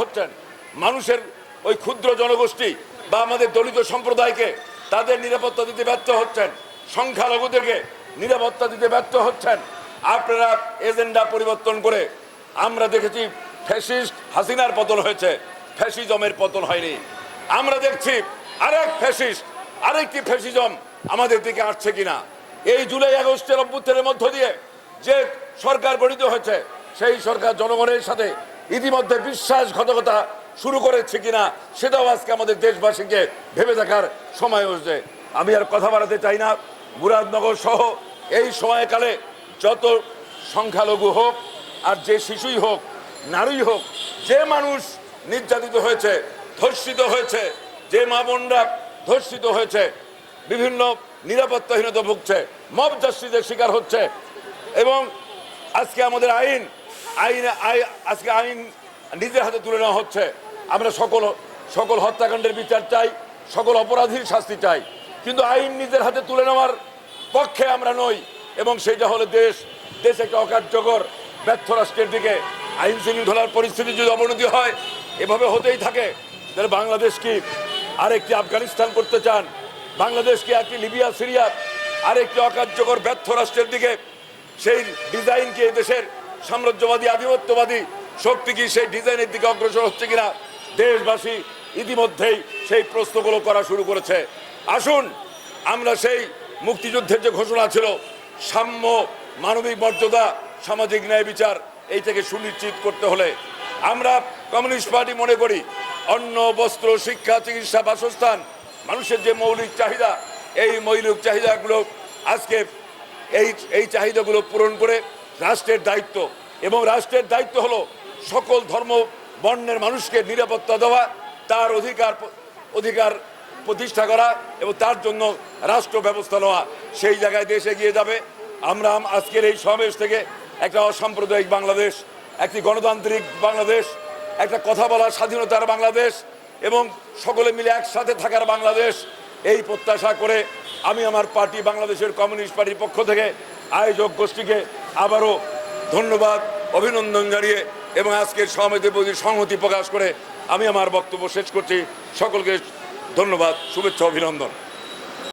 হচ্ছেন মানুষের ওই ক্ষুদ্র জনগোষ্ঠী বা আমাদের দলিত সম্প্রদায়কে তাদের নিরাপত্তা দিতে ব্যর্থ হচ্ছেন, সংখ্যালঘুদেরকে নিরাপত্তা দিতে ব্যর্থ হচ্ছেন। আপনারা এজেন্ডা পরিবর্তন করে আমরা দেখেছি ফ্যাসিস্ট হাসিনার পতন হয়েছে, ফ্যাসিজমের পতন হয়নি। আমরা দেখছি আরেকটি ফ্যাসিজম আমাদের দিকে আসছে কিনা। এই জুলাই আগস্টের অভ্যুত্থানের মধ্য দিয়ে যে সরকার গঠিত হয়েছে সেই সরকার জনগণের সাথে ইতিমধ্যে বিশ্বাসঘাতকতা শুরু করেছে কিনা সেটাও আজকে আমাদের দেশবাসীকে ভেবে দেখার সময় হয়েছে। আমি আর কথা বাড়াতে চাই না। মুরাদনগর সহ এই সময়কালে যত সংখ্যালঘু হোক আর যে শিশুই হোক, নারী হোক, যে মানুষ নির্যাতিত হয়েছে, ধর্ষিত হয়েছে, যে মা বোনরা ধর্ষিত হয়েছে, বিভিন্ন নিরাপত্তাহীনতা ভুগছে, মব জাস্টিসের শিকার হচ্ছে, এবং আজকে আমাদের আইন নিজের হাতে তুলে নেওয়া হচ্ছে। আমরা সকল হত্যাকাণ্ডের বিচার চাই, সকল অপরাধীর শাস্তি চাই, কিন্তু আইন নিজের হাতে তুলে নেওয়ার পক্ষে আমরা নই। এবং সেটা হলো দেশ একটা অকার্যকর ব্যর্থ রাষ্ট্রের দিকে। আইন শৃঙ্খলার পরিস্থিতি যদি অবনতি হয়, এভাবে হতেই থাকে, তাহলে বাংলাদেশ কি আরেকটি আফগানিস্তান করতে চান? বাংলাদেশ কি একটি লিবিয়া, সিরিয়া আরেকটি অকার্যকর ব্যর্থ রাষ্ট্রের দিকে? সেই ডিজাইন কি দেশের সাম্রাজ্যবাদী আধিপত্যবাদী শক্তি কি সেই ডিজাইনের দিকে অগ্রসর হচ্ছে কিনা? দেশবাসী ইতিমধ্যেই সেই প্রশ্নগুলো করা শুরু করেছে। আসুন আমরা সেই মুক্তিযুদ্ধের যে ঘোষণা ছিল, সাম্য, মানবিক মর্যাদা, সামাজিক ন্যায় বিচার, এইটাকে সুনিশ্চিত করতে হলে আমরা কমিউনিস্ট পার্টি মনে করি অন্ন, বস্ত্র, শিক্ষা, চিকিৎসা, বাসস্থান, মানুষের যে মৌলিক চাহিদা, এই মৌলিক চাহিদাগুলো আজকে এই চাহিদাগুলো পূরণ করে রাষ্ট্রের দায়িত্ব। এবং রাষ্ট্রের দায়িত্ব হলো সকল ধর্ম বর্ণের মানুষকে নিরাপত্তা দেওয়া, তার অধিকার প্রতিষ্ঠা করা এবং তার জন্য রাষ্ট্র ব্যবস্থা নেওয়া। সেই জায়গায় দেশ এগিয়ে যাবে। আমরা আজকের এই সমাবেশ থেকে একটা অসাম্প্রদায়িক বাংলাদেশ, একটি গণতান্ত্রিক বাংলাদেশ, একটা কথা বলার স্বাধীনতার বাংলাদেশ এবং সকলে মিলে একসাথে থাকার বাংলাদেশ, এই প্রত্যাশা করে আমি আমার পার্টি বাংলাদেশের কমিউনিস্ট পার্টির পক্ষ থেকে আয়োজক গোষ্ঠীকে আবারও ধন্যবাদ, অভিনন্দন জানিয়ে এবং আজকের সমাবেশের প্রতি সংহতি প্রকাশ করে আমি আমার বক্তব্য শেষ করছি। সকলকে ধন্যবাদ, শুভেচ্ছা, অভিনন্দন।